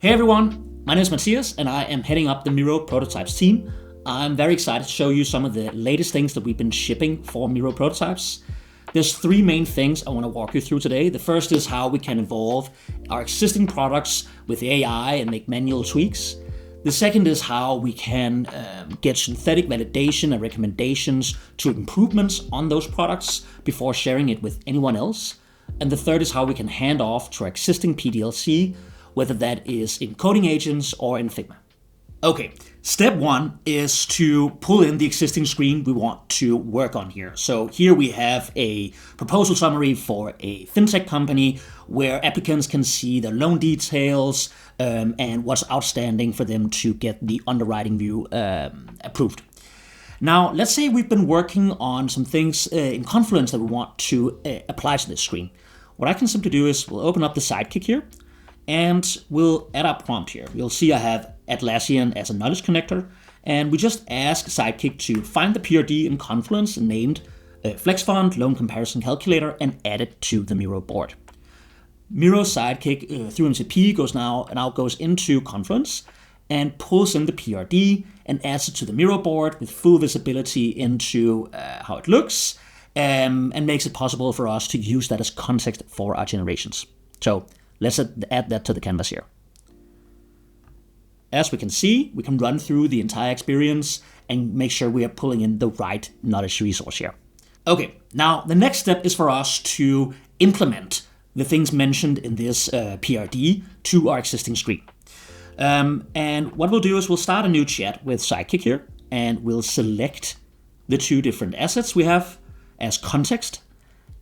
Hey everyone, my name is Mathias and I am heading up the Miro prototypes team. I'm very excited to show you some of the latest things that we've been shipping for Miro prototypes. There's three main things I want to walk you through today. The first is how we can evolve our existing products with AI and make manual tweaks. The second is how we can get synthetic validation and recommendations to improvements on those products before sharing it with anyone else. And the third is how we can hand off to our existing PDLC, whether that is in coding agents or in Figma. Okay, step one is to pull in the existing screen we want to work on here. So here we have a proposal summary for a fintech company where applicants can see the loan details and what's outstanding for them to get the underwriting view approved. Now, let's say we've been working on some things in Confluence that we want to apply to this screen. What I can simply do is we'll open up the Sidekick here, and we'll add our prompt here. You'll see I have Atlassian as a knowledge connector, and we just ask Sidekick to find the PRD in Confluence named Flex Fund Loan Comparison Calculator and add it to the Miro board. Miro Sidekick through MCP goes into Confluence and pulls in the PRD and adds it to the Miro board with full visibility into how it looks and makes it possible for us to use that as context for our generations. So let's add that to the canvas here. As we can see, we can run through the entire experience and make sure we are pulling in the right knowledge resource here. Okay, now the next step is for us to implement the things mentioned in this PRD to our existing screen. And what we'll do is we'll start a new chat with Sidekick here, and we'll select the two different assets we have as context.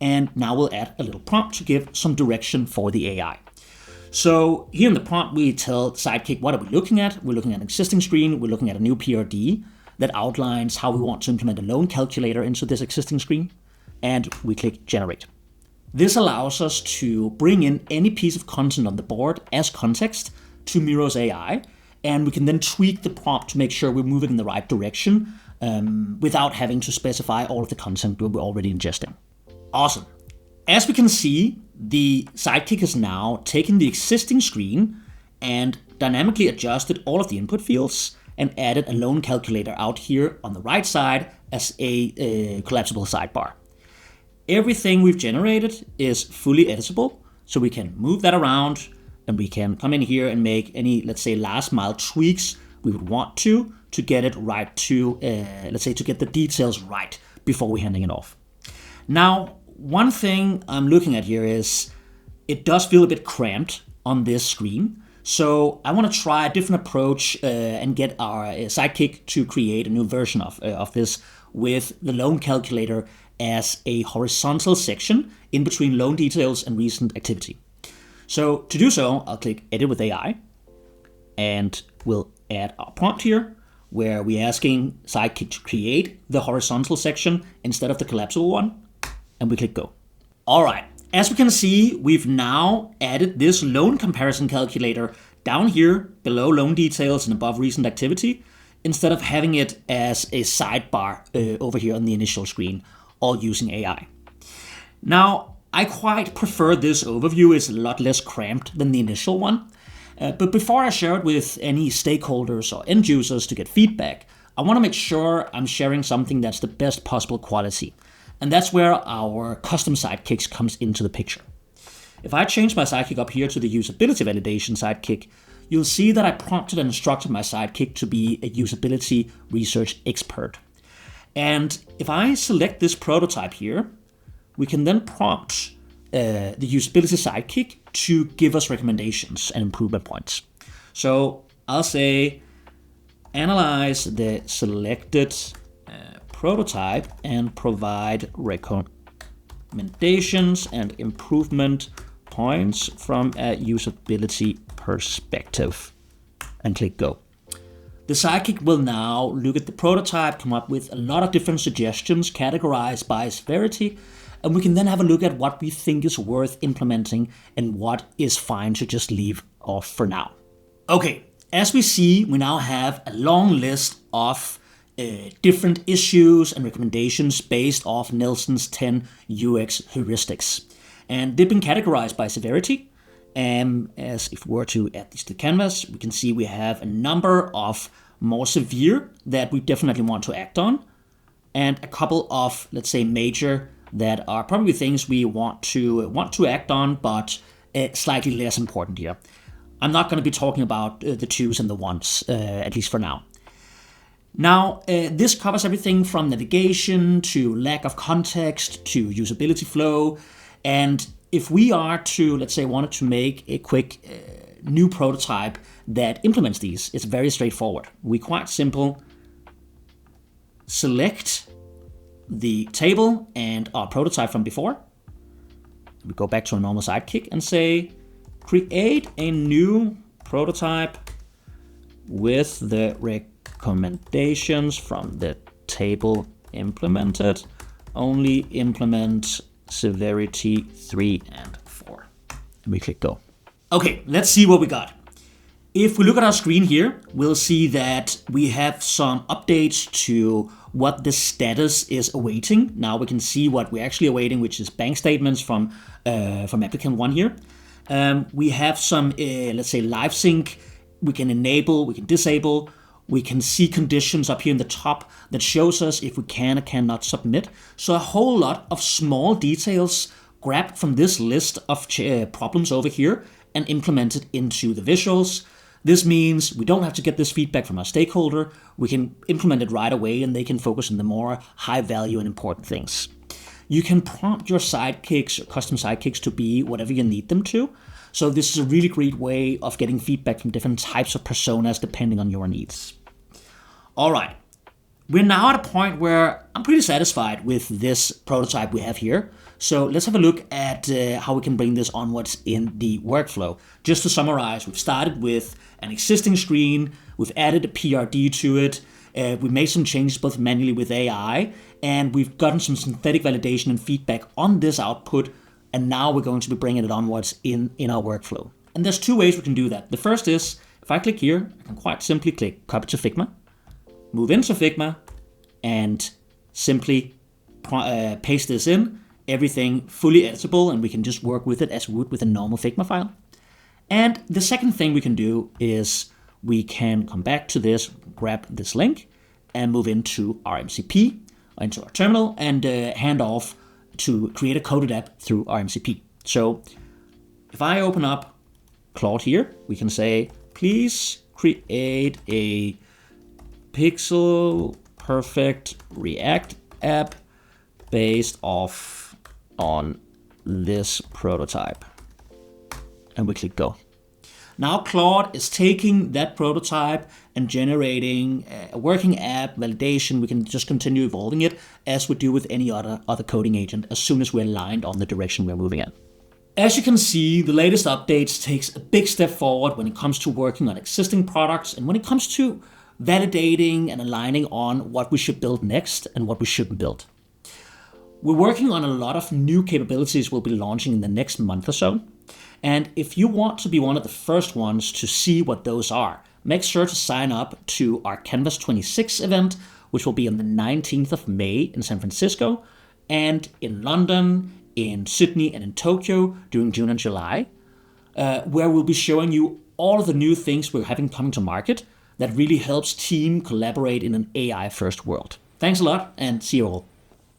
And now we'll add a little prompt to give some direction for the AI. So here in the prompt, we tell Sidekick what are we looking at. We're looking at an existing screen. We're looking at a new PRD that outlines how we want to implement a loan calculator into this existing screen. And we click Generate. This allows us to bring in any piece of content on the board as context to Miro's AI. And we can then tweak the prompt to make sure we're moving in the right direction without having to specify all of the content we're already ingesting. Awesome. As we can see, the Sidekick has now taken the existing screen and dynamically adjusted all of the input fields and added a loan calculator out here on the right side as a collapsible sidebar. Everything we've generated is fully editable, so we can move that around and we can come in here and make any, let's say, last mile tweaks we would want to get it right to, to get the details right before we're handing it off. Now, one thing I'm looking at here is it does feel a bit cramped on this screen. So I want to try a different approach and get our Sidekick to create a new version of this with the loan calculator as a horizontal section in between loan details and recent activity. So to do so, I'll click Edit with AI and we'll add our prompt here where we're asking Sidekick to create the horizontal section instead of the collapsible one. And we click Go. All right, as we can see, we've now added this loan comparison calculator down here below loan details and above recent activity, instead of having it as a sidebar over here on the initial screen, all using AI. Now, I quite prefer this overview. It's a lot less cramped than the initial one. But before I share it with any stakeholders or end users to get feedback, I want to make sure I'm sharing something that's the best possible quality. And that's where our custom sidekicks comes into the picture. If I change my sidekick up here to the usability validation sidekick, you'll see that I prompted and instructed my sidekick to be a usability research expert. And if I select this prototype here, we can then prompt the usability sidekick to give us recommendations and improvement points. So I'll say, analyze the selected prototype and provide recommendations and improvement points from a usability perspective, and click Go. The Sidekick will now look at the prototype, come up with a lot of different suggestions categorized by severity, and we can then have a look at what we think is worth implementing and what is fine to just leave off for now. Okay, as we see, we now have a long list of different issues and recommendations based off Nielsen's 10 UX heuristics. And they've been categorized by severity. As if we were to add this to canvas, we can see we have a number of more severe that we definitely want to act on, and a couple of, let's say, major that are probably things we want to act on, but slightly less important here. I'm not going to be talking about the twos and the ones, at least for now. Now, this covers everything from navigation to lack of context to usability flow. And if we are to, let's say, wanted to make a quick new prototype that implements these, it's very straightforward. We quite simple select the table and our prototype from before. We go back to a normal Sidekick and say, create a new prototype with the recommendations from the table implemented. Only implement severity 3 and 4. And we click go. Okay, let's see what we got. If we look at our screen here, we'll see that we have some updates to what the status is awaiting. Now we can see what we're actually awaiting, which is bank statements from applicant 1 here. We have some, let's say, live sync. We can enable, we can disable. We can see conditions up here in the top that shows us if we can or cannot submit. So a whole lot of small details grabbed from this list of problems over here and implemented into the visuals. This means we don't have to get this feedback from our stakeholder. We can implement it right away and they can focus on the more high value and important things. You can prompt your sidekicks, your custom sidekicks, to be whatever you need them to. So this is a really great way of getting feedback from different types of personas depending on your needs. All right, we're now at a point where I'm pretty satisfied with this prototype we have here. So let's have a look at how we can bring this onwards in the workflow. Just to summarize, we've started with an existing screen, we've added a PRD to it, we made some changes both manually with AI, and we've gotten some synthetic validation and feedback on this output, and now we're going to be bringing it onwards in our workflow. And there's two ways we can do that. The first is, if I click here, I can quite simply click copy to Figma, move into Figma, and simply paste this in. Everything fully editable, and we can just work with it as we would with a normal Figma file. And the second thing we can do is we can come back to this, grab this link, and move into our MCP, into our terminal, and hand off to create a coded app through our MCP. So if I open up Claude here, we can say, please create a pixel perfect React app based off on this prototype. And we click go. Now Claude is taking that prototype and generating a working app validation. We can just continue evolving it as we do with any other coding agent as soon as we're aligned on the direction we're moving in. As you can see, the latest updates takes a big step forward when it comes to working on existing products and when it comes to validating and aligning on what we should build next and what we shouldn't build. We're working on a lot of new capabilities we'll be launching in the next month or so. And if you want to be one of the first ones to see what those are, make sure to sign up to our Canvas 26 event, which will be on the 19th of May in San Francisco, and in London, in Sydney, and in Tokyo during June and July, where we'll be showing you all of the new things we're having coming to market that really helps team collaborate in an AI-first world. Thanks a lot, and see you all.